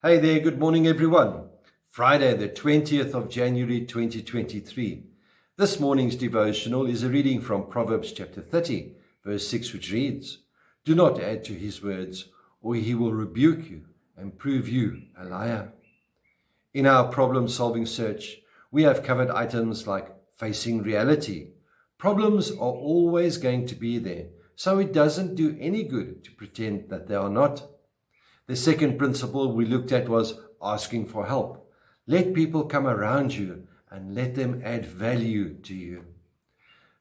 Hey there, good morning everyone. Friday the 20th of January 2023. This morning's devotional is a reading from Proverbs chapter 30, verse 6, which reads, "Do not add to his words, or he will rebuke you and prove you a liar." In our problem-solving search, we have covered items like facing reality. Problems are always going to be there, so it doesn't do any good to pretend that they are not. The second principle we looked at was asking for help. Let people come around you and let them add value to you.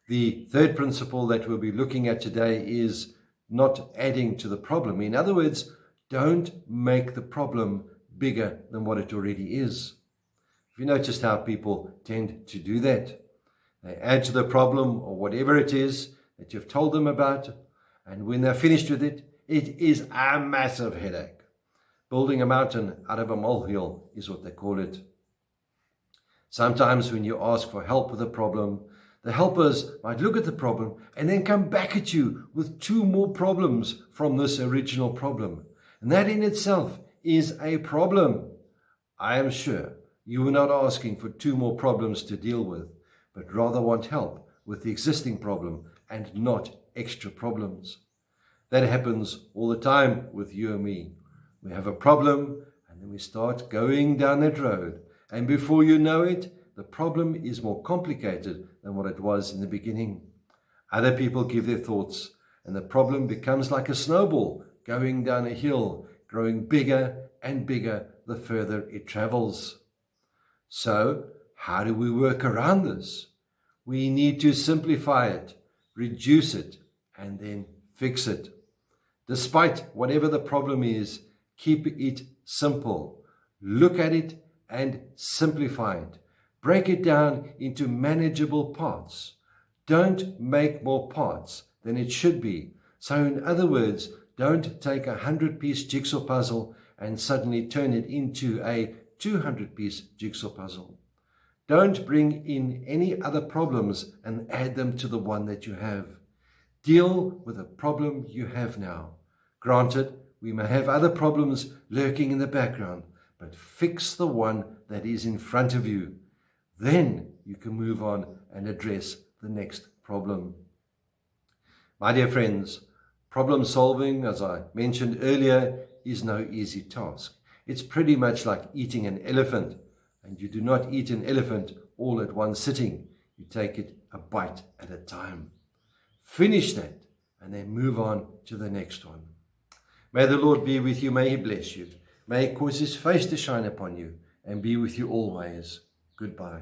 The third principle that we'll be looking at today is not adding to the problem. In other words, don't make the problem bigger than what it already is. Have you noticed how people tend to do that? They add to the problem or whatever it is that you've told them about, and when they're finished with it, it is a massive headache. Building a mountain out of a molehill is what they call it. Sometimes when you ask for help with a problem, the helpers might look at the problem and then come back at you with two more problems from this original problem. And that in itself is a problem. I am sure you were not asking for two more problems to deal with, but rather want help with the existing problem and not extra problems. That happens all the time with you and me. We have a problem, and then we start going down that road. And before you know it, the problem is more complicated than what it was in the beginning. Other people give their thoughts, and the problem becomes like a snowball going down a hill, growing bigger and bigger the further it travels. So, how do we work around this? We need to simplify it, reduce it, and then fix it. Despite whatever the problem is, keep it simple. Look at it and simplify it. Break it down into manageable parts. Don't make more parts than it should be. So in other words, don't take a 100-piece jigsaw puzzle and suddenly turn it into a 200-piece jigsaw puzzle. Don't bring in any other problems and add them to the one that you have. Deal with the problem you have now. Granted, we may have other problems lurking in the background, but fix the one that is in front of you. Then you can move on and address the next problem. My dear friends, problem solving, as I mentioned earlier, is no easy task. It's pretty much like eating an elephant, and you do not eat an elephant all at one sitting. You take it a bite at a time. Finish that, and then move on to the next one. May the Lord be with you. May he bless you. May he cause his face to shine upon you and be with you always. Goodbye.